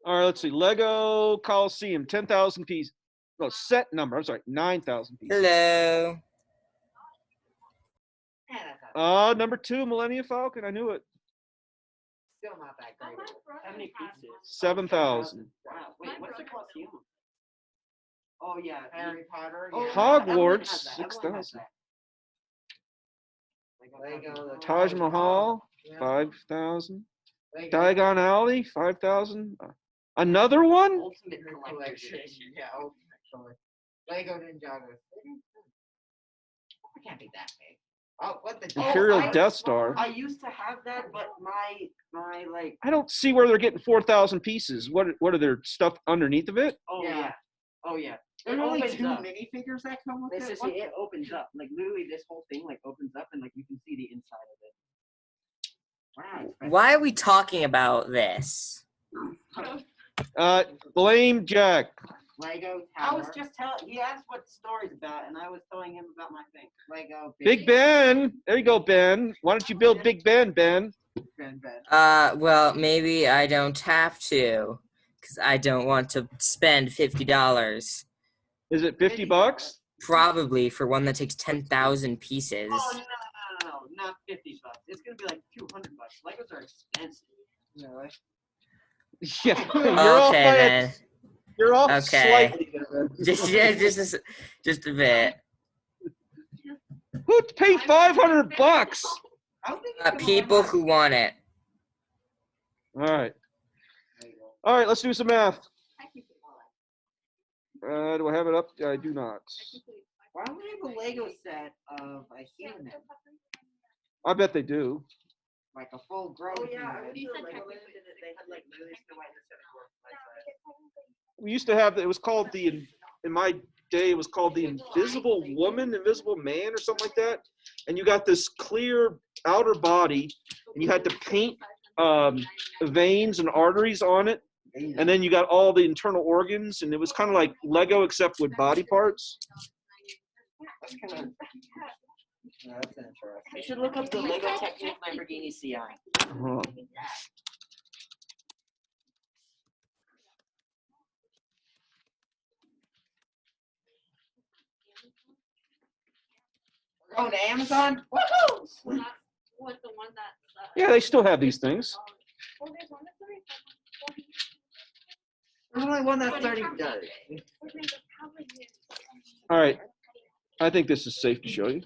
All right, let's see. Lego Coliseum, 10,000 pieces. No, set number. I'm sorry, 9,000 pieces. Hello. Number 2, Millennium Falcon. I knew it. Still not that great. How many pieces? 7,000. Wow. Wait, what's the Colosseum? Oh yeah, Harry Potter. Oh, Yeah. Hogwarts, Evelyn has that. 6,000. Lego. Taj Mahal, 5,000. Lego. Diagon Alley, 5,000. Another one? Ultimate collection. Yeah, ultimate collection. Lego Ninjago. It can't be that big. Oh, what the? Imperial I- Death Star. I used to have that, but my like. I don't see where they're getting 4,000 pieces. What are their stuff underneath of it? Oh Yeah. yeah. Oh yeah. There's It only opens 2 up. minifigures that come with It's it. just, What it opens up. Like literally, this whole thing like opens up, and like you can see the inside of it. Wow. Why are we talking about this? Blame Jack. Lego I Tower. was just telling. He asked what the story's about, and I was telling him about my thing. Lego Big Ben. There you go, Ben. Why don't you build Big Ben, Ben? Ben. Well, maybe I don't have to, because I don't want to spend $50. Is it 50 bucks? Probably for one that takes 10,000 pieces. Oh no, not $50. It's gonna be like $200. Legos are expensive. Really? Yeah. You're off Okay by then. You're off Okay. slightly there, Ben. Just a bit. Who'd pay 500 bucks? I don't think it's gonna People run out. who want it. All right. All right, let's do some math. Do I have it up? I do not. Why don't we have a Lego set of a human? I bet they do. Like a full grown human. We used to have, it was called in my day, it was called the Invisible Woman, Invisible Man, or something like that. And you got this clear outer body, and you had to paint veins and arteries on it. And then you got all the internal organs, and it was kind of like Lego except with body parts. That's kind of. Yeah, that's interesting. You should look up the Lego Technic Lamborghini CI. Uh-huh. We're going to Amazon? Woohoo! What the one that? Yeah, they still have these things. Well, there's one that's There's only one that's 30 dollars. All right. I think this is safe to show you.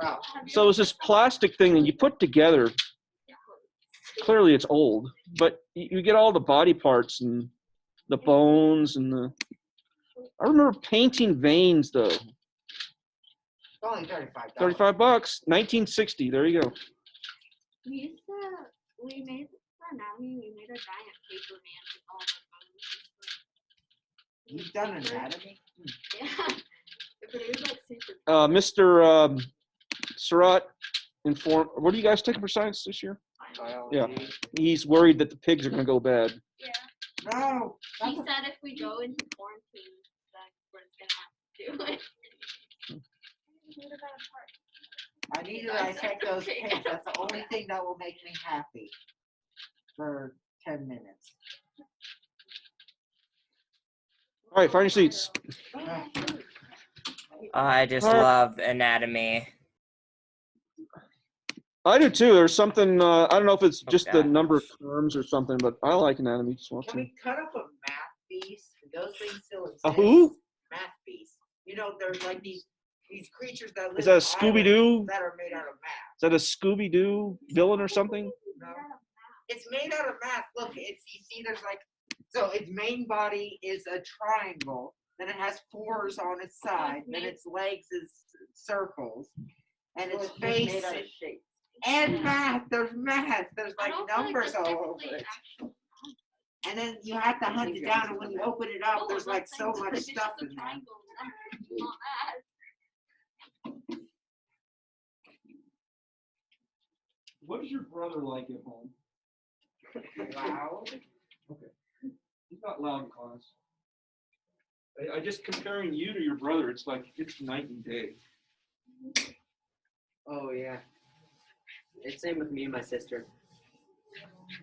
Wow. So it's this plastic thing that you put together. Clearly it's old, but you get all the body parts and the bones and the. I remember painting veins though. It's only $35. 35 bucks, 1960. There you go. We made for anatomy, we made a giant paper man with all the bones. You've done anatomy? Yeah. But it was like super Mr. Surratt informed. What are you guys taking for science this year? Yeah. He's worried that the pigs are going to go bad. Yeah. No. He said if we go into quarantine, then we're gonna have to do it. I need to dissect those pigs. That's the only thing that will make me happy for 10 minutes. All right, find your seats. I just Alright. love anatomy. I do too. There's something, I don't know if it's just the Okay. number of terms or something, but I like anatomy as well Can too. we cut up a math beast? Those things still exist. A who? Math beast. You know, there's like these creatures that live Is that a on Scooby-Doo? islands that are made out of math. Is that a Scooby-Doo villain or something? No. It's made out of math. Look, it's you see there's like so its main body is a triangle, then it has fours on its side, then its legs is circles, and its face made out of is shapes. and math. There's math. There's I like don't feel like numbers that's all over technically it. actual- And then you have to hunt it down, and when you open it up, No, there's I'm like not so saying much it's just stuff a in there. triangle and not that. What does your brother like at home? Loud. Okay. He's not loud in class. I just comparing you to your brother, it's like it's night and day. Oh yeah. It's same with me and my sister.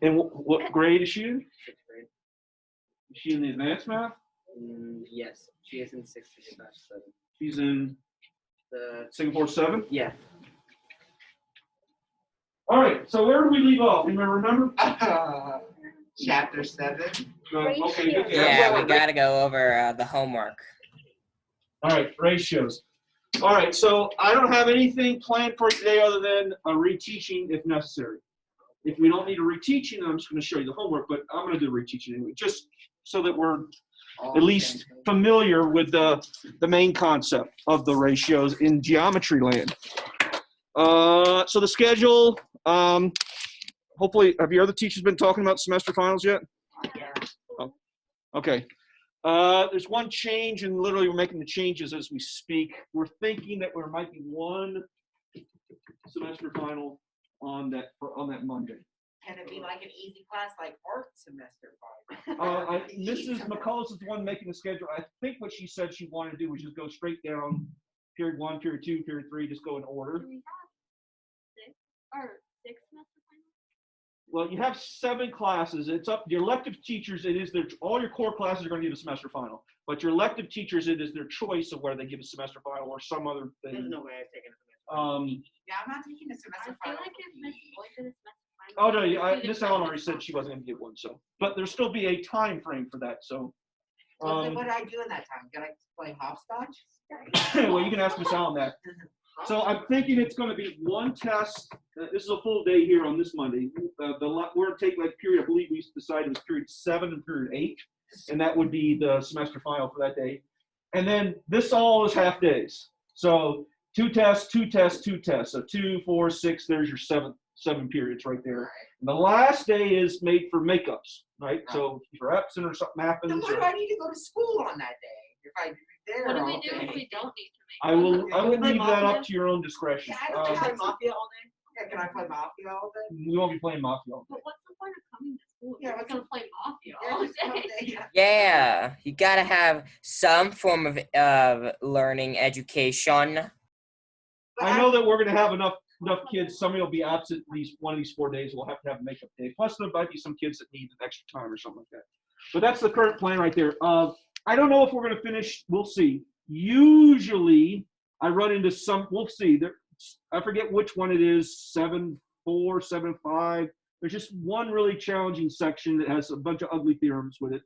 And what grade is she in? 6th grade. Is she in the advanced math? Yes, she is in 6th grade. 7. She's in The Singapore 7? yeah. All right, so where did we leave off? Anybody remember? Chapter 7. Okay, good. Yeah, we got to go over the homework. All right, ratios. All right, so I don't have anything planned for today other than a reteaching if necessary. If we don't need a reteaching, I'm just going to show you the homework, but I'm going to do reteaching anyway, just so that we're at least familiar with the main concept of the ratios in geometry land. So the schedule, hopefully, have your other teachers been talking about semester finals yet? Yeah. Oh, okay. There's one change, and literally we're making the changes as we speak. We're thinking that there might be one semester final on that Monday. Can it be like an easy class like art semester final? Mrs. McCullough is the one making the schedule. I think what she said she wanted to do was just go straight down period 1, period 2, period 3, just go in order. Do we have 6 semester finals? Well, you have 7 classes. It's up your elective teachers. It is all your core classes are going to give a semester final, but your elective teachers, it is their choice of whether they give a semester final or some other There's thing. no way I've taken a semester. Yeah, I'm not taking a semester I feel final. like if Miss Boyd did a semester final. Oh no, we Miss did Allen semester already said she final. wasn't going to get one. So, but there'll still be a time frame for that. So, What do I do in that time? Can I play hopscotch? well, you can ask Miss Allen that. So I'm thinking it's going to be one test. This is a full day here on this Monday. We're going to take like period, I believe we decided it was period 7 and period 8, and that would be the semester final for that day. And then this all is half days. So 2 tests, 2 tests, 2 tests. So 2, 4, 6, there's your 7 periods right there. And the last day is made for makeups, right? So for Epson or something happens. Then why do I need to go to school on that day? If I there What do all we do day? if we don't need to make I will Can we leave that Mafia? up to your own discretion. Yeah, I don't Can have I to- play Mafia all day? Yeah, can I play Mafia all day? We won't be playing Mafia all day. But what's the point of coming to school if Yeah, you're what's just gonna play Mafia Yeah, all just all day? day, yeah. Yeah, you got to have some form of learning education. But I know that we're going to have enough kids. Somebody will be absent one of these 4 days. We'll have to have a makeup day. Plus, there might be some kids that need an extra time or something like that. But that's the current plan right there. I don't know if we're going to finish. We'll see. Usually, I run into some. We'll see. I forget which one it is. 7.4, 7.5. There's just one really challenging section that has a bunch of ugly theorems with it.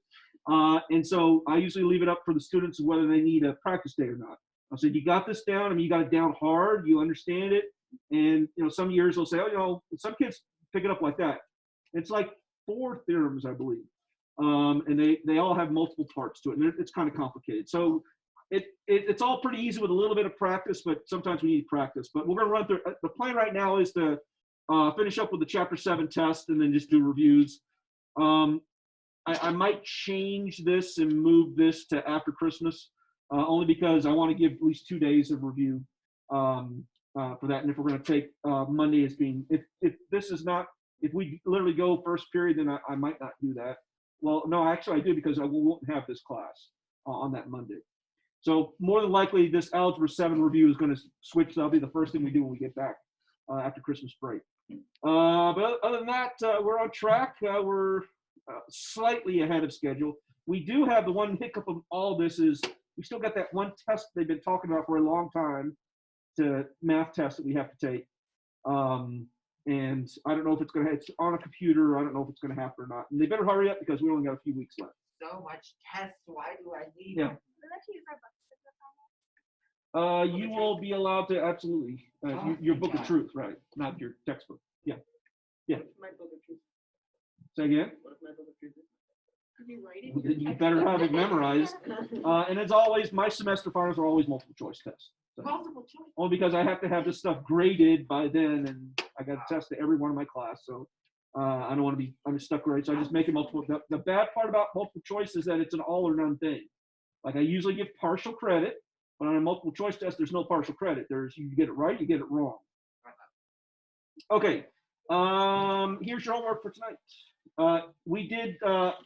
And so I usually leave it up for the students whether they need a practice day or not. I said, you got this down. I mean, you got it down hard. You understand it. And, some years they'll say, oh, some kids pick it up like that. It's like 4 theorems, I believe. And they all have multiple parts to it. And it's kind of complicated. So it's all pretty easy with a little bit of practice, but sometimes we need practice. But we're going to run through. The plan right now is to finish up with the Chapter 7 test and then just do reviews. I might change this and move this to after Christmas. Only because I want to give at least 2 days of review for that. And if we're going to take Monday as being, if we literally go first period, then I might not do that. Well, no, actually I do because I won't have this class on that Monday. So more than likely this Algebra 7 review is going to switch. That'll be the first thing we do when we get back after Christmas break. But other than that, we're on track. We're slightly ahead of schedule. We do have the one hiccup of all this is we still got that one test they've been talking about for a long time, the math test that we have to take. And I don't know if it's on a computer. I don't know if it's going to happen or not. And they better hurry up because we only got a few weeks left. So much tests. Why do I need Yeah. them? We'll let you use our bus ticket. You will be allowed to, absolutely. Your book of truth, right? Not your textbook. Yeah. Yeah. What if my book of truth? Say again? What if my book of truth? Did you write it? Well, then you better have it memorized. And as always, my semester finals are always multiple choice tests. So, Multiple choice. only because I have to have this stuff graded by then, and I got to test to every one of my class. So I don't want to be, I'm stuck grade. So I just make it multiple. The bad part about multiple choice is that it's an all or none thing. Like I usually give partial credit, but on a multiple choice test, there's no partial credit. You get it right, you get it wrong. Okay. Here's your homework for tonight. We did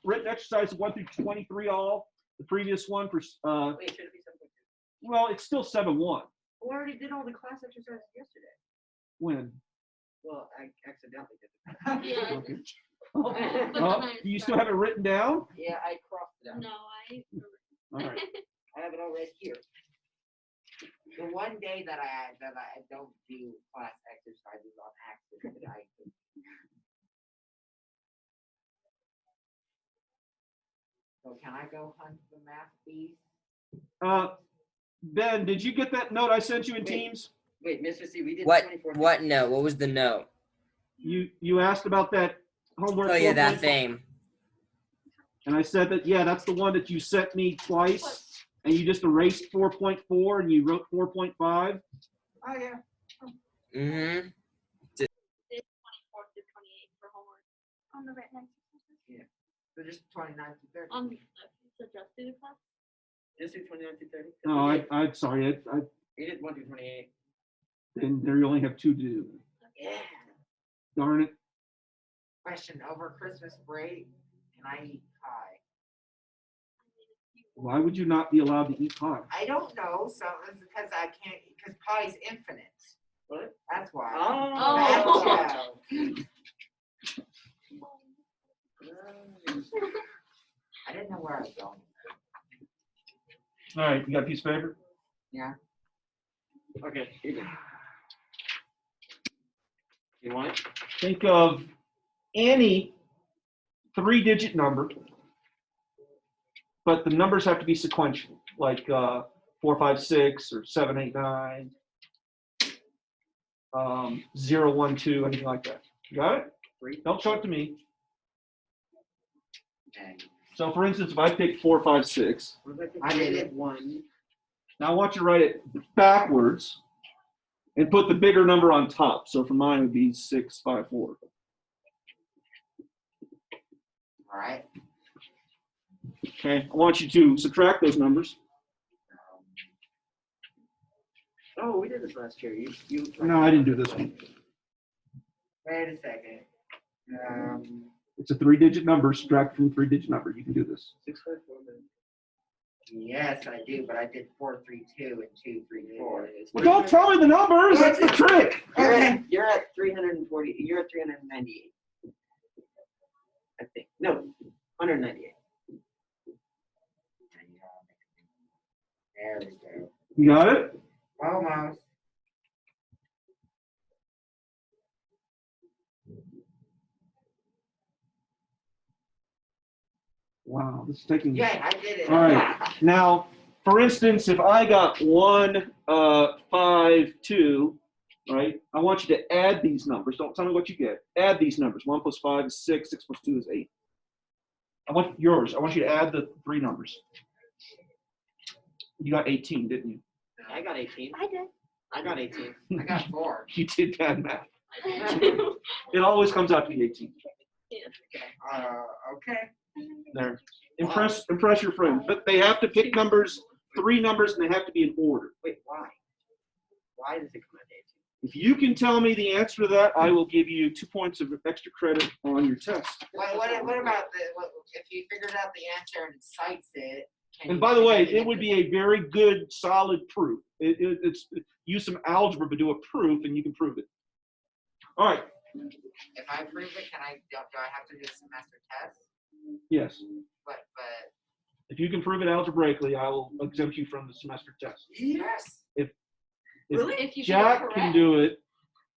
written exercise 1 through 23 all. The previous one for, Wait, should it be 7.2? well, it's still 7-1. We already did all the class exercises yesterday. When? Well, I accidentally did it. Yeah. Okay. But then I Do you still have it written down? Yeah, I crossed it out. No, I. All right. I have it all right here. The one day that I don't do class exercises on accident, So can I go hunt the math beast? Ben, did you get that note I sent you in Wait. Teams? Wait, Mr. C, we did What? 24. What note? What was the note? You asked about that homework. Oh yeah, that 4.5, thing. And I said that, yeah, that's the one that you sent me twice, and you just erased 4.4 and you wrote 4.5. Oh yeah. Mm-hmm. It's 24 to 28 for homework. On the right hand. So just 29 to 30. On the left, it's adjusted class. Just do 29 to 30. No, I'm sorry. We did 1 to 28. Then there you only have 2 to do. Yeah. Darn it. Question: over Christmas break, can I eat pie? Why would you not be allowed to eat pie? I don't know. So it's because I can't. Because pie is infinite. What? That's why. Oh. That's joke. I didn't know where I was going. All right, you got a piece of paper? Yeah. Okay. You want it? Think of any 3-digit number, but the numbers have to be sequential, like 4, 5, 6, or 7, 8, 9, 0, 1, 2, anything like that. You got it? 3. Don't show it to me. Okay. So, for instance, if I pick 4, 5, 6, I did it. 1. now I want you to write it backwards and put the bigger number on top. So for mine, it would be 6, 5, 4. All right. Okay, I want you to subtract those numbers. Oh, we did this last year. You. No, I didn't do this one. Wait a second. It's a 3-digit number. Subtract from 3-digit number. You can do this. 6, 5, 4. Yes, I do, but I did 4, 3, 2, and 2, 3, 4. Well, don't tell me the numbers. That's the trick. You're at 340. You're at 398. I think. No, 198. There we go. You got it? Almost. Wow, this is taking. Yeah, I did it. All right. Now, for instance, if I got 1, 5, 2, right? I want you to add these numbers. Don't tell me what you get. Add these numbers. 1 plus 5 is 6. 6 plus 2 is 8. I want yours. I want you to add the 3 numbers. You got 18, didn't you? I got 18. I did. I got 18. I got 4. You did bad math. I did. It always comes out to be 18. Okay. There. Impress your friend. But they have to pick numbers, 3 numbers, and they have to be in order. Wait, why? Why does it come out 18? If you can tell me the answer to that, I will give you 2 points of extra credit on your test. What about if you figured out the answer and it cites it? And by the way, it would be a very good, solid proof. It's use some algebra to do a proof, and you can prove it. All right. If I prove it, do I have to do a semester test? Yes. But If you can prove it algebraically, I will exempt you from the semester test. yes. If If you Jack get it can correct. do it,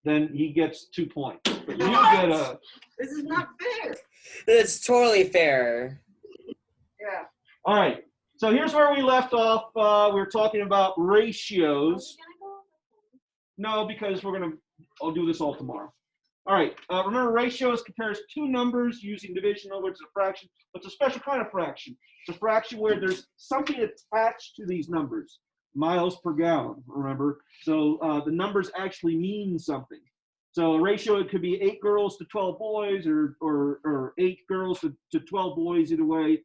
then he gets 2 points. But you What? get a. This is not fair. It's totally fair. Yeah. All right. So here's where we left off. We were talking about ratios. No, because I'll do this all tomorrow. All right. Remember, ratios compares 2 numbers using division over to a fraction. But it's a special kind of fraction. It's a fraction where there's something attached to these numbers. Miles per gallon, remember? So the numbers actually mean something. So a ratio, it could be 8 girls to 12 boys or 8 girls to 12 boys, either way.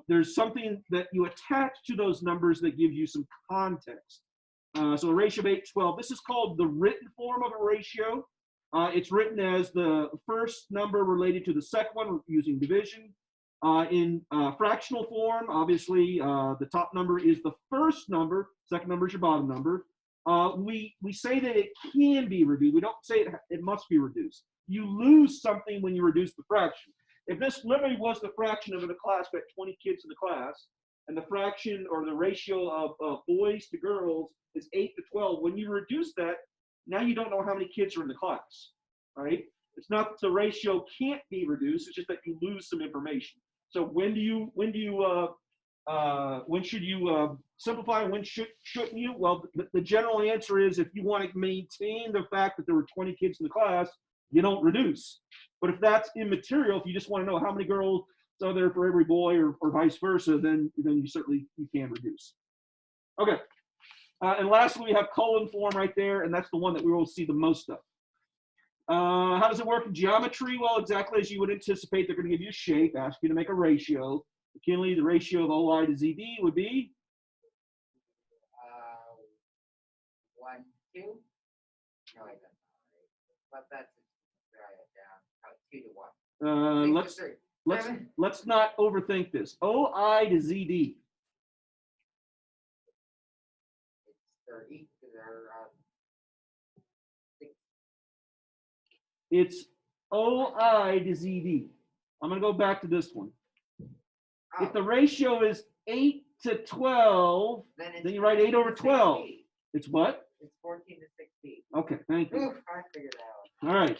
There's something that you attach to those numbers that gives you some context. So a ratio of 8 to 12. This is called the written form of a ratio. It's written as the first number related to the second one using division. In fractional form, obviously, the top number is the first number, second number is your bottom number. We say that it can be reduced. We don't say it must be reduced. You lose something when you reduce the fraction. If this literally was the fraction of a class, we had 20 kids in the class, and the fraction or the ratio of boys to girls is 8 to 12, when you reduce that, now you don't know how many kids are in the class, right? It's not that the ratio can't be reduced, it's just that you lose some information. So when should you simplify and when shouldn't you? Well, the general answer is if you want to maintain the fact that there were 20 kids in the class, you don't reduce. But if that's immaterial, if you just want to know how many girls are there for every boy or vice versa, then you can reduce. Okay. And lastly, we have colon form right there, and that's the one that we will see the most of. How does it work in geometry? Well, exactly as you would anticipate, they're going to give you a shape, ask you to make a ratio. McKinley, the ratio of OI to ZD would be? 1, 2. No, I don't know. But that's write it down. 2 to 1. 6 to 3. Let's not overthink this. OI to ZD. It's 30. It's OI to ZD. I'm going to go back to this one. Oh, If the ratio is 8 to 12, then you write 8 over 12. 16. It's what? It's 14 to 16. Okay, thank you. Oof, I figured it out. All right.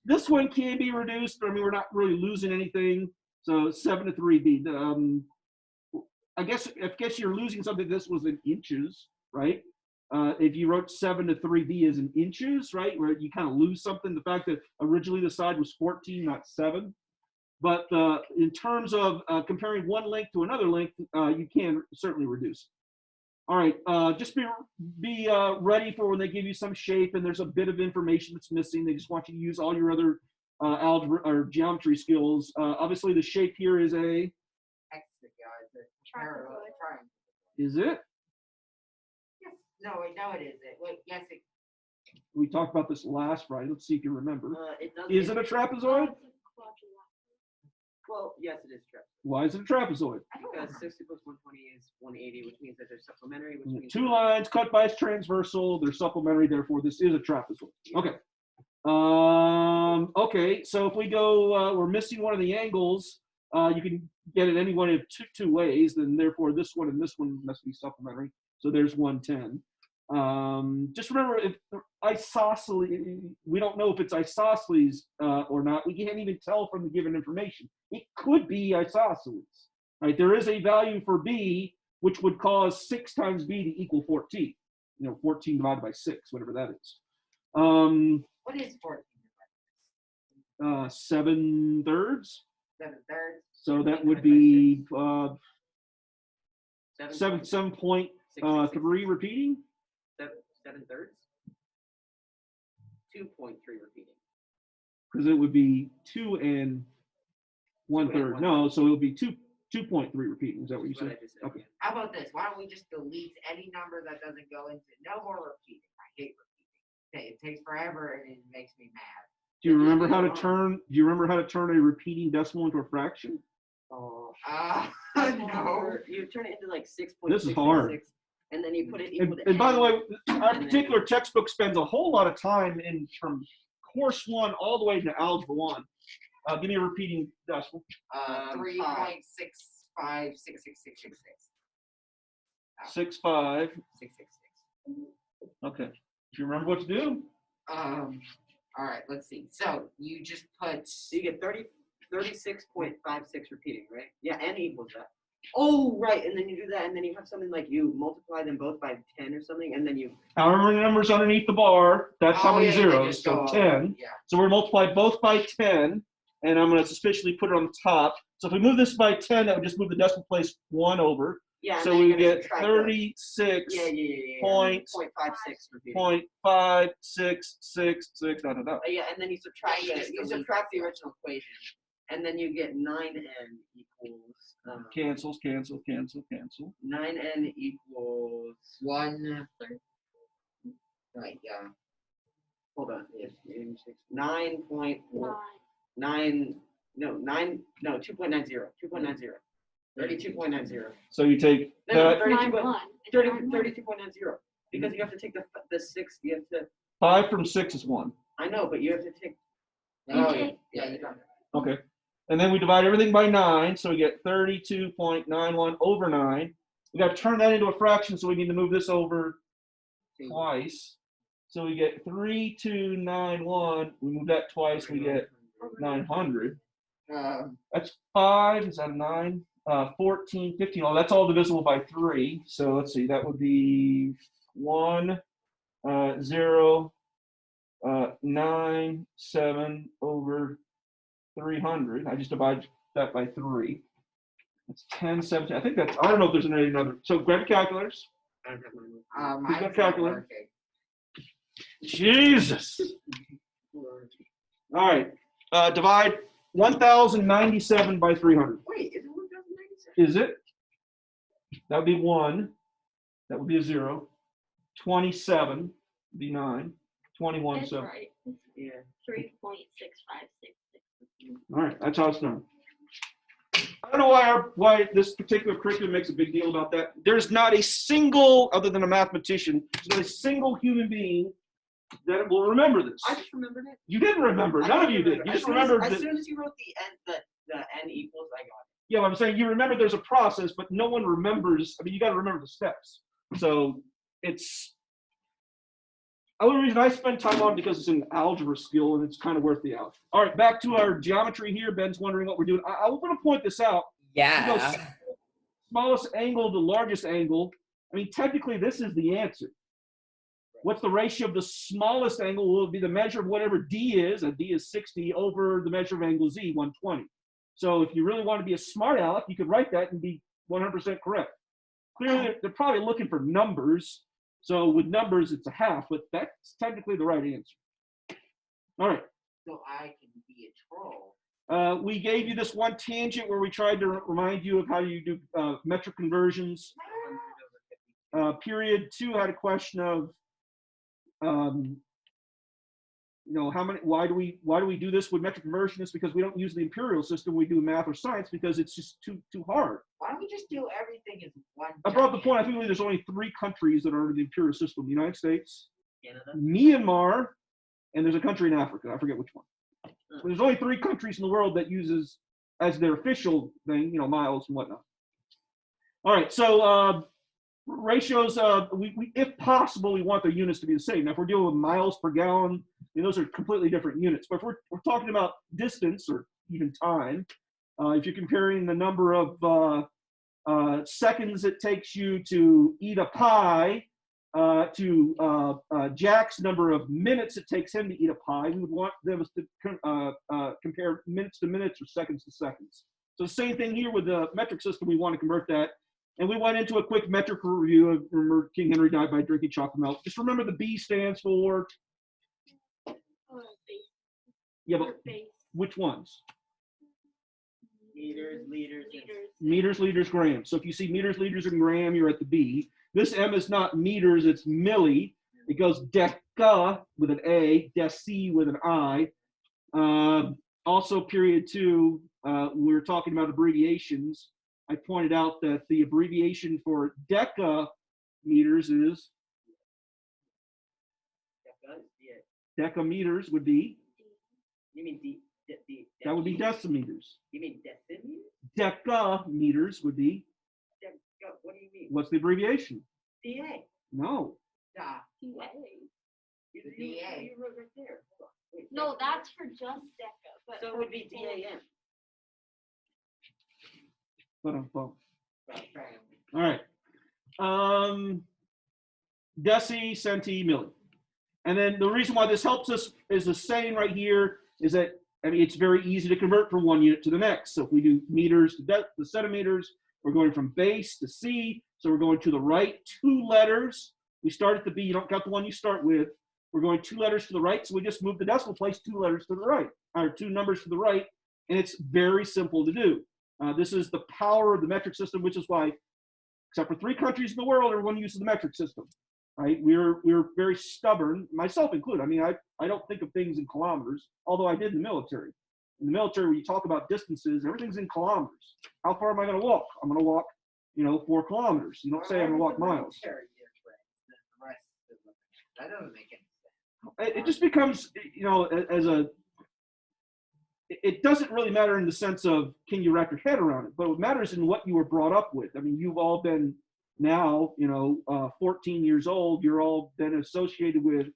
This one can be reduced. I mean, we're not really losing anything. So 7 to 3B. I guess you're losing something. This was in inches, right? If you wrote 7 to 3B as in inches, right, where you kind of lose something. The fact that originally the side was 14, not 7. But in terms of comparing one length to another length, you can certainly reduce. All right, just be ready for when they give you some shape and there's a bit of information that's missing. They just want you to use all your other algebra or geometry skills. Obviously, the shape here is a. Parallel triangle. Is it? Yes. No, wait, no, it isn't. Wait, yes, it. We talked about this last Friday. Let's see if you remember. It does. Is it a trapezoid? Well, yes, it is trapezoid. Why is it a trapezoid? Because 60 plus 120 is 180, which means that they're supplementary. Which means Two lines cut by a transversal. They're supplementary. Therefore, this is a trapezoid. Okay. Okay. So if we go, we're missing one of the angles. You can get it any one of two ways. Then therefore, this one and this one must be supplementary. So there's 110. Just remember, if isosceles, we don't know if it's isosceles or not. We can't even tell from the given information. It could be isosceles, right? There is a value for B, which would cause 6 times B to equal 14. 14 divided by 6, whatever that is. What is 14? 7/3. 7/3. So that would be 7 7.3 repeating. 7/3. 2.3 repeating. Because it would be 2 and 1/3. No, so it would be 2.3 repeating. Is that what you said? Okay. How about this? Why don't we just delete any number that doesn't go into no more repeating? I hate repeating. It takes forever and it makes me mad. Do you remember how to turn? Do you remember how to turn a repeating decimal into a fraction? Oh, No. You turn it into like 6.6. This is hard. And then you put it And, equal to and by the n. way, our And then- particular textbook spends a whole lot of time from course 1 all the way to algebra 1. Give me a repeating decimal. 3.656666. 6.5. 666. Okay. Do you remember what to do? All right, let's see. So you just put. So you get 36.56 repeating, right? Yeah, n equals that. Oh, right. And then you do that, and then you have something like you multiply them both by 10 or something, and then you. However many numbers underneath the bar, that's how many they zeros. just So go 10. Yeah. So we're multiply both by 10, and I'm going to suspiciously put it on the top. So if we move this by 10, that would just move the decimal place 1 over. Yeah. So we get 36. Yeah. Point- 0.56 repeating. 0.5666. No. Yeah, and then you subtract Yeah, it. You subtract the original equation, and then you get 9n equals. Cancel. 9n equals 1/3. Right. Yeah. Hold on. 9.9. No, 2.90. 2.90. 32.90. So you take No, no, that 9-1. It's 30, 9-1. 32.90. Because you have to take the 6, you have to, 5 from 6 is 1. I know, but you have to take, Oh, Okay. yeah, you got it. Okay. And then we divide everything by 9, so we get 32.91 over 9. We got to turn that into a fraction, so we need to move this over twice. So we get 3291. We move that twice, we get 900. That's 5. Is that a 9? 14, 15. Oh, that's all divisible by 3. So let's see. That would be 1, 0, 9, 7 over 300. I just divide that by 3. That's 10, 17. I think that's, I don't know if there's any other. So grab your calculators. I don't have mine. Mine's got not calculator? working. Jesus. All right. Divide 1,097 by 300. Wait, is it 1,097? Is it? That would be 1. That would be a 0. 27 would be 9. 21, That's 7. right. Yeah. 3.6566. All right. That's how it's done. I don't know why this particular curriculum makes a big deal about that. There's not a single, other than a mathematician, there's not a single human being that will remember this. I just remembered it. You didn't remember. I None of did you did. remember. You just As soon as- remembered As that. soon as you wrote the n equals, I got it. Yeah, I'm saying you remember there's a process, but no one remembers. I mean, you got to remember the steps. So it's the only reason I spend time on it because it's an algebra skill and it's kind of worth the algebra. All right, back to our geometry here. Ben's wondering what we're doing. I want to point this out. Yeah. Smallest angle to largest angle. I mean, technically, this is the answer. What's the ratio of the smallest angle? Will be the measure of whatever D is, and D is 60, over the measure of angle Z, 120. So if you really want to be a smart aleck, you could write that and be 100% correct. Clearly, they're probably looking for numbers. So with numbers, it's a half, but that's technically the right answer. All right. So I can be a troll. We gave you this one tangent where we tried to remind you of how you do metric conversions. Period 2 had a question of, why do we do this with metric conversion? It's because we don't use the imperial system. We do math or science because it's just too hard. Why don't we just do everything as one? I brought up the giant- point. I think there's only 3 countries that are under the imperial system: the United States, Canada. Myanmar, and there's a country in Africa. I forget which one. But there's only 3 countries in the world that uses as their official thing, miles and whatnot. All right, so ratios, we if possible, we want the units to be the same. Now, if we're dealing with miles per gallon, those are completely different units. But if we're talking about distance or even time, if you're comparing the number of seconds it takes you to eat a pie to Jack's number of minutes it takes him to eat a pie, we would want them to compare minutes to minutes or seconds to seconds. So the same thing here with the metric system, we want to convert that. And we went into a quick metric review of, remember, King Henry died by drinking chocolate milk. Just remember the B stands for, yeah, but Base. which ones? Meters, liters, Meters, liters, grams. So if you see meters, liters, and gram, you're at the B. This M is not meters, it's milli. It goes deca with an A, deci with an I. Also, period 2, we were talking about abbreviations. I pointed out that the abbreviation for deca meters is decameters would be, You mean that would be decimeters. You mean decimeters? Decameters would be, What do you mean? what's the abbreviation? DA. No. Ah, You DA. wrote right there. Hold on. Wait, No, that's for just DECA. But So it for would be full- DAM. All right. Deci, centi, milli. And then the reason why this helps us is the saying right here is that, it's very easy to convert from one unit to the next. So if we do meters to the centimeters, we're going from base to C. So we're going to the right 2 letters. We start at the B. You don't got the one you start with. We're going 2 letters to the right. So we just move the decimal place 2 letters to the right, or 2 numbers to the right. And it's very simple to do. This is the power of the metric system, which is why, except for 3 countries in the world, everyone uses the metric system. Right? We're very stubborn, myself included. I mean, I don't think of things in kilometers, although I did in the military. In the military, when you talk about distances, everything's in kilometers. How far am I going to walk? I'm going to walk, 4 kilometers. You don't say I'm going to walk miles. That doesn't make any sense. It just becomes, it doesn't really matter in the sense of can you wrap your head around it, but what matters in what you were brought up with. I mean, you've all been now, 14 years old. You're all been associated with,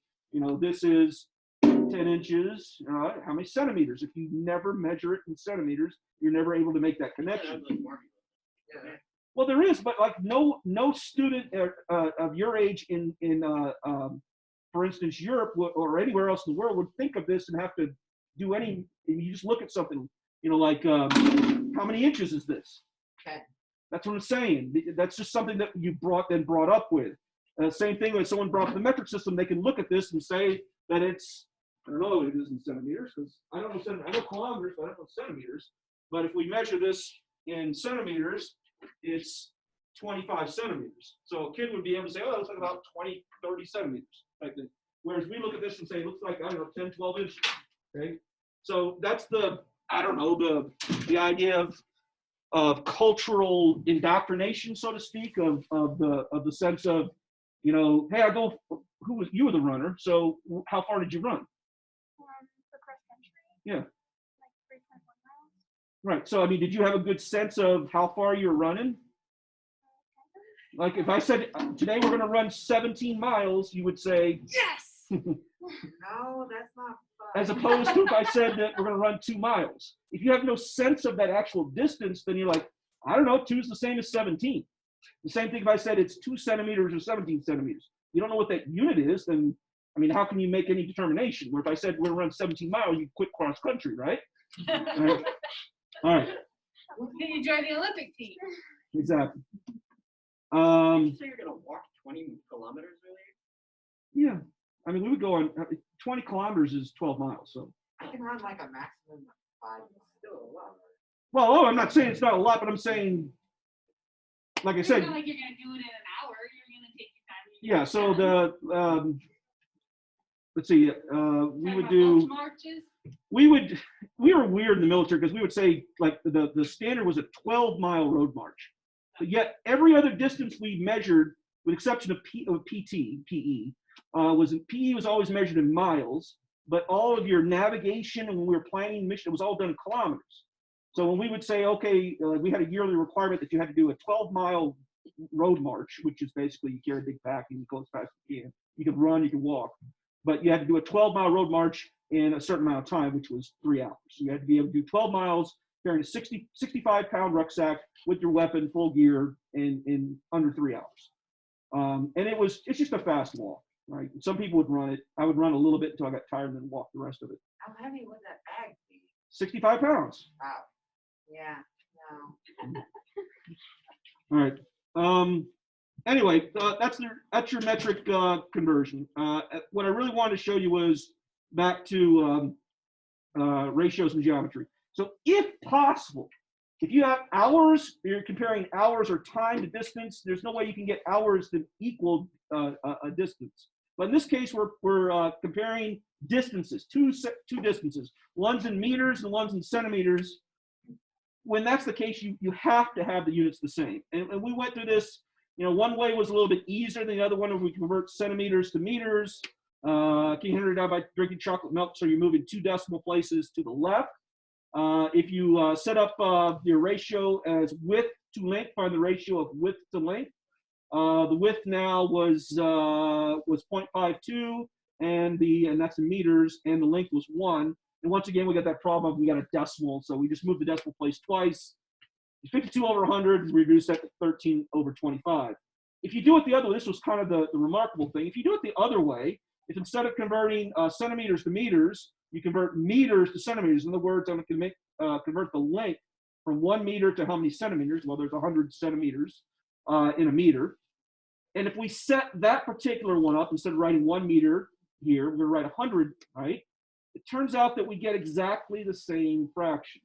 this is 10 inches. How many centimeters? If you never measure it in centimeters, you're never able to make that connection. Yeah. Well, there is, but like no student of your age in for instance, Europe or anywhere else in the world would think of this and have to do any. You just look at something, like how many inches is this? 10. That's what I'm saying. That's just something that you brought up with. Same thing when someone brought up the metric system, they can look at this and say that it's, I don't know what it is in centimeters, because I know kilometers, but I don't know centimeters. But if we measure this in centimeters, it's 25 centimeters. So a kid would be able to say, oh, it looks like about 20, 30 centimeters type thing. Whereas we look at this and say, it looks like, 10, 12 inches. Okay. So that's the idea of cultural indoctrination, so to speak, of the sense of, hey, you were the runner. So how far did you run? The cross country. Yeah. Like 3.1 miles. Right. So, I mean, did you have a good sense of how far you're running? Like if I said, today we're going to run 17 miles, you would say, yes! No, that's not fun. As opposed to if I said that we're going to run 2 miles. If you have no sense of that actual distance, then you're like, I don't know, 2 is the same as 17. The same thing if I said it's 2 centimeters or 17 centimeters. You don't know what that unit is, then, I mean, how can you make any determination? Where if I said we're going to run 17 miles, you quit cross country, right? All right. Then you join the Olympic team. Exactly. Did you say you're gonna walk 20 kilometers earlier? Yeah. I mean, we would go on 20 kilometers is 12 miles. So. I can run like a maximum of 5. It's still a lot. Well, I'm not saying it's not a lot, but I'm saying, like I said. It's not like you're gonna do it in an hour. You're gonna take your time. Yeah. So the let's see. We would do. Marches. We were weird in the military because we would say like the standard was a 12-mile road march. But yet every other distance we measured, with exception of PE, PE was always measured in miles, but all of your navigation and when we were planning mission, it was all done in kilometers. So when we would say, okay, we had a yearly requirement that you had to do a 12-mile road march, which is basically you carry a big pack and you go as fast as you can. You can run, you can walk, but you had to do a 12-mile road march in a certain amount of time, which was 3 hours. So you had to be able to do 12 miles carrying a 65-pound rucksack with your weapon, full gear, in under 3 hours. And it's just a fast walk, right? Some people would run it. I would run a little bit until I got tired and then walk the rest of it. How heavy would that bag be? 65 pounds. Wow. Yeah. No. All right. Anyway, that's your metric conversion. What I really wanted to show you was back to ratios and geometry. So if possible, if you have hours, you're comparing hours or time to distance, there's no way you can get hours that equal a distance. But in this case, we're comparing distances, two distances. One's in meters and one's in centimeters. When that's the case, you have to have the units the same. And we went through this, one way was a little bit easier than the other one. If we convert centimeters to meters, can you handle it out by drinking chocolate milk? So you're moving 2 decimal places to the left. If you set up your ratio as width to length, find the ratio of width to length. The width now was 0.52, and that's in meters, and the length was 1. And once again, we got that problem of we got a decimal, so we just moved the decimal place twice. 52 over 100, reduce that to 13 over 25. If you do it the other way, this was kind of the remarkable thing. If you do it the other way, if instead of converting centimeters to meters, you convert meters to centimeters. In other words, I'm going to convert the length from 1 meter to how many centimeters? Well, there's 100 centimeters in a meter. And if we set that particular one up, instead of writing 1 meter here, we're going to write 100, right? It turns out that we get exactly the same fraction,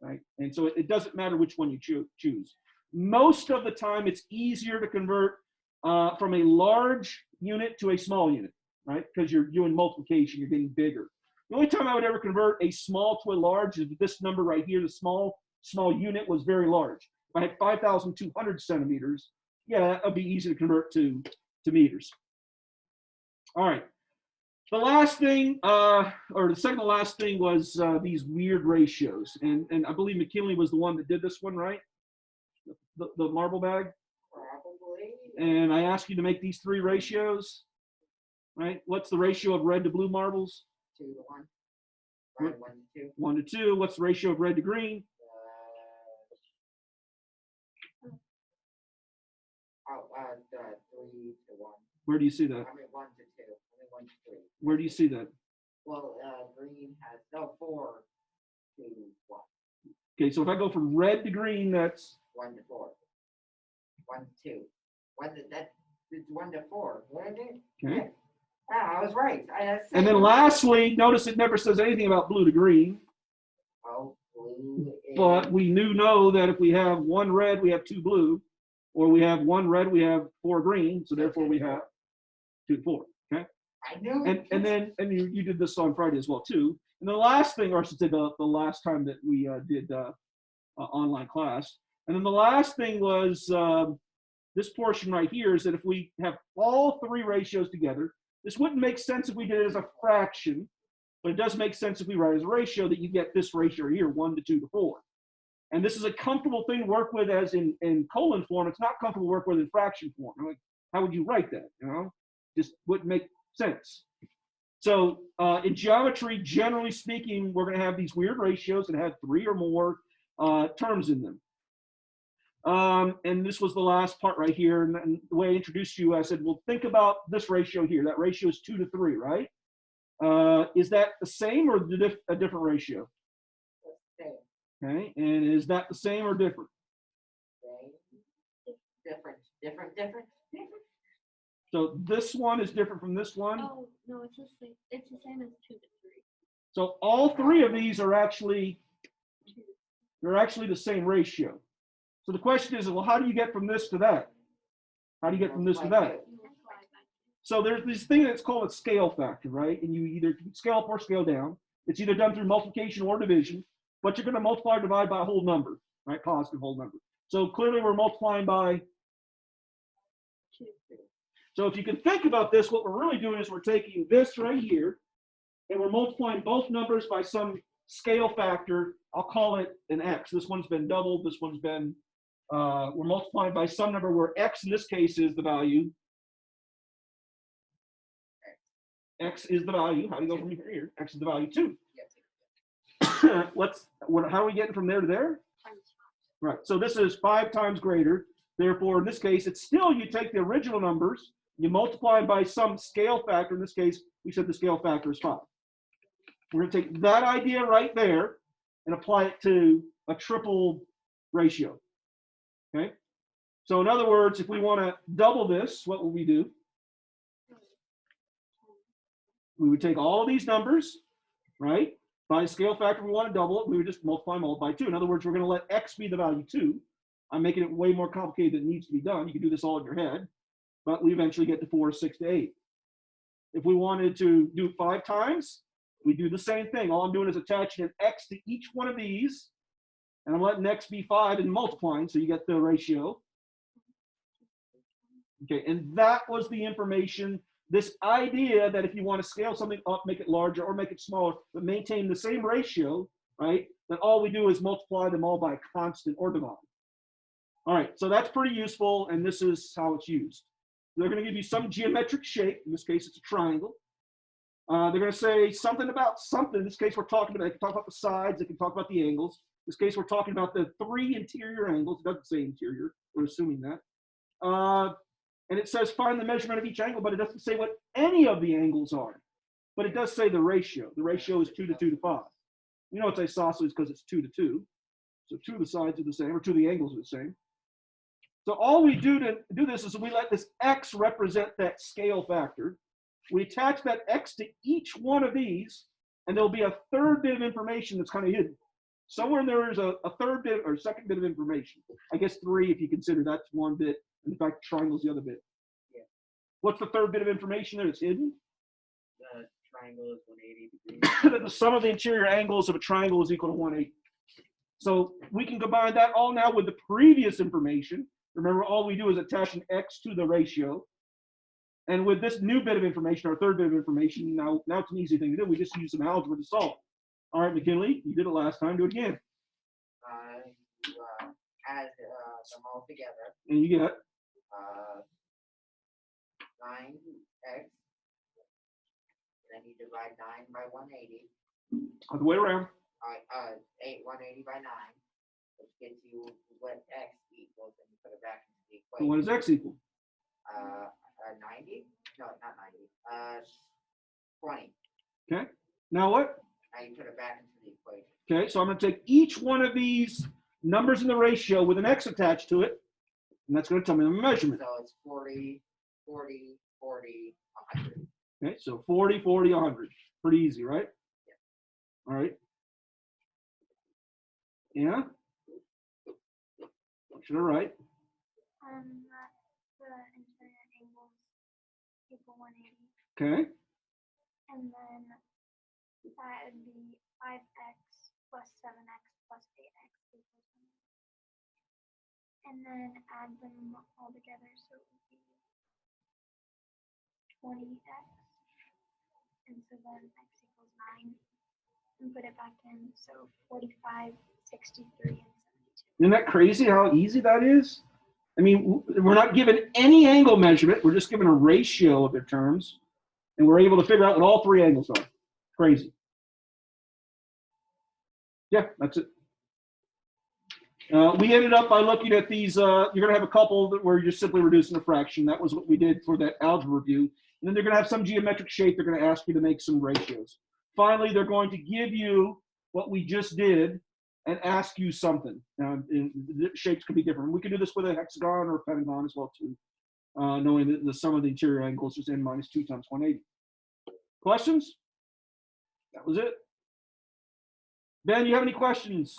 right? And so it doesn't matter which one you choose. Most of the time, it's easier to convert from a large unit to a small unit, right? Because you're doing multiplication, you're getting bigger. The only time I would ever convert a small to a large is this number right here. The small unit was very large. If I had 5,200 centimeters, yeah, that would be easy to convert to meters. All right. The last thing, or the second to last thing, was these weird ratios. And I believe McKinley was the one that did this one, right? The marble bag. Probably. And I asked you to make these three ratios, right? What's the ratio of red to blue marbles? 2 to 1. Right, 1 to 2. 1 to 2. What's the ratio of red to green? 3 to 1. Where do you see that? I mean 1 to 2. I mean 1 to 3. Where do you see that? Well, green has 4 to 1. Okay, so if I go from red to green, that's 1 to 4. 1 to 2. 1 to that. It's 1 to 4. What I did? okay. Yeah. Ah, I was right. And then lastly, notice it never says anything about blue to green. Oh, blue. But we know that if we have 1 red, we have 2 blue, or we have 1 red, we have 4 green. So therefore, we have 2 to 4. Okay. I knew. And you did this on Friday as well too. And the last thing, or I should say the last time that we did online class. And then the last thing was this portion right here is that if we have all 3 ratios together, this wouldn't make sense if we did it as a fraction, but it does make sense if we write it as a ratio that you get this ratio here, 1 to 2 to 4. And this is a comfortable thing to work with as in colon form. It's not comfortable to work with in fraction form. Like, how would you write that? You know, just wouldn't make sense. So in geometry, generally speaking, we're going to have these weird ratios that have 3 or more terms in them. And this was the last part right here. And the way I introduced you, I said, well, think about this ratio here. That ratio is 2 to 3, right? Is that the same or a different ratio? Okay, and is that the same or different? Different. So this one is different from this one. Oh, no, it's the same. It's the same as 2 to 3. So all 3 of these are actually, they're actually the same ratio. So the question is, well, how do you get from this to that? How do you get from this to that? So there's this thing that's called a scale factor, right? And you either scale up or scale down. It's either done through multiplication or division, but you're going to multiply or divide by a whole number, right? Positive whole number. So clearly we're multiplying by 2. So if you can think about this, what we're really doing is we're taking this right here, and we're multiplying both numbers by some scale factor. I'll call it an x. This one's been doubled. This one's been, we're multiplying by some number where x in this case is the value. X is the value. How do you go from here to here? X is the value 2. How are we getting from there to there? Right. So this is 5 times greater. Therefore, in this case, it's still, you take the original numbers, you multiply by some scale factor. In this case, we said the scale factor is 5. We're going to take that idea right there and apply it to a triple ratio. Okay. So in other words, if we want to double this, what will we do? We would take all of these numbers, right? By a scale factor, we want to double it. We would just multiply them all by 2. In other words, we're going to let x be the value 2. I'm making it way more complicated than it needs to be done. You can do this all in your head, but we eventually get to 4, 6 to 8. If we wanted to do 5 times, we do the same thing. All I'm doing is attaching an x to each one of these, and I'm letting x be 5 and multiplying, so you get the ratio. Okay, and that was the information. This idea that if you want to scale something up, make it larger or make it smaller, but maintain the same ratio, right? Then all we do is multiply them all by a constant or divide. All right, so that's pretty useful, and this is how it's used. They're going to give you some geometric shape. In this case, it's a triangle. They're going to say something about something. In this case, we're talking about, they can talk about the sides, they can talk about the angles. In this case, we're talking about the 3 interior angles. It doesn't say interior. We're assuming that. And it says find the measurement of each angle, but it doesn't say what any of the angles are. But it does say the ratio. The ratio is 2 to 2 to 5. You know it's isosceles because it's 2 to 2. So 2 of the sides are the same, or 2 of the angles are the same. So all we do to do this is we let this x represent that scale factor. We attach that x to each one of these, and there'll be a third bit of information that's kind of hidden. Somewhere in there is a third bit or second bit of information. I guess 3 if you consider that's one bit, and in fact triangle's the other bit. Yeah. What's the third bit of information there that's hidden? The triangle is 180 degrees. that the sum of the interior angles of a triangle is equal to 180. So we can combine that all now with the previous information. Remember, all we do is attach an x to the ratio. And with this new bit of information, our third bit of information, now it's an easy thing to do. We just use some algebra to solve. All right, McKinley, you did it last time. Do it again. You add them all together. And you get 9x. Then you divide 9 by 180. other way around. 180 by 9, which gives you what x equals, and you put it back into the And what equation. does x equal? 90? No, not 90. 20. Okay. Now what? Now you put it back into the equation. Okay, so I'm going to take each one of these numbers in the ratio with an x attached to it, and that's going to tell me the measurement. So it's 40, 40, 40, 100. Okay, so 40, 40, 100. Pretty easy, right? Yeah. All right. Yeah? What should I write? The interior angles equal 180. Okay. And then that would be 5x plus 7x plus 8x equals 180. And then add them all together, so it would be 20x. And so then x equals 9. And put it back in, so 45, 63, and 72. Isn't that crazy how easy that is? I mean, we're not given any angle measurement. We're just given a ratio of their terms. And we're able to figure out what all three angles are. Crazy. Yeah, that's it. We ended up by looking at these. You're going to have a couple where you're just simply reducing a fraction. That was what we did for that algebra review. And then they're going to have some geometric shape. They're going to ask you to make some ratios. Finally, they're going to give you what we just did and ask you something. Now, the shapes can be different. We can do this with a hexagon or a pentagon as well, too, knowing that the sum of the interior angles is n minus 2 times 180. Questions? That was it. Ben, you have any questions?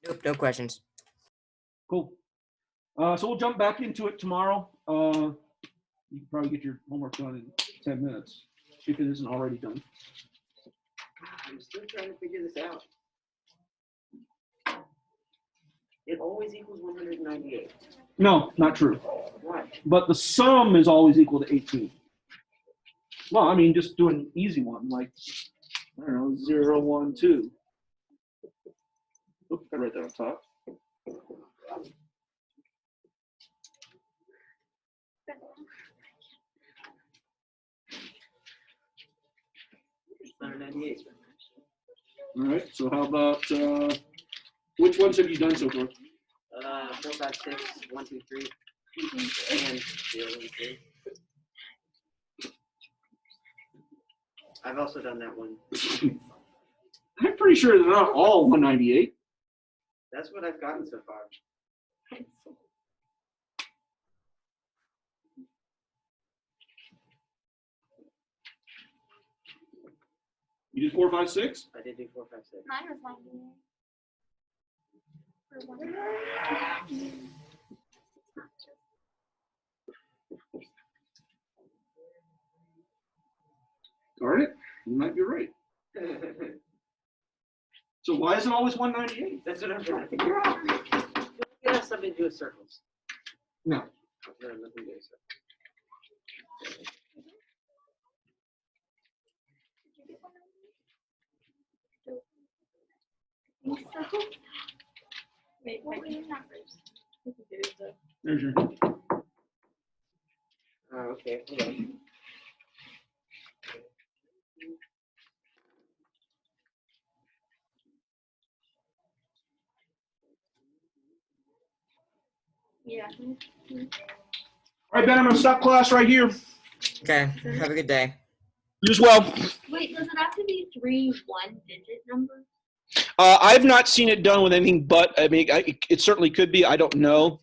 Nope, no questions. Cool. So we'll jump back into it tomorrow. You can probably get your homework done in 10 minutes, if it isn't already done. I'm still trying to figure this out. It always equals 198. No, not true. Why? But the sum is always equal to 18. Well, I mean, just do an easy one, like, I don't know, 0, 1, 2. Oops, I write that on top. It's 198. All right, so how about, which ones have you done so far? 4, 5, 6, 1, 2, 3, and 0, 1, 3. I've also done that one. I'm pretty sure they're not all 198. That's what I've gotten so far. You did 4, 5, 6? I did do 4, 5, 6. Mine was 98. For one. Darn it, you might be right. So why is it always 198? That's what I'm trying to figure out. It has something to do with circles. No. No, nothing to do with circles. think so. Wait, what were your numbers? There's your. Oh, okay. Hold on. Yeah. All right, Ben, I'm going to stop class right here. Okay, have a good day. You as well. Wait, does it have to be 3 one-digit numbers? I've not seen it done with anything but, I mean, it certainly could be. I don't know.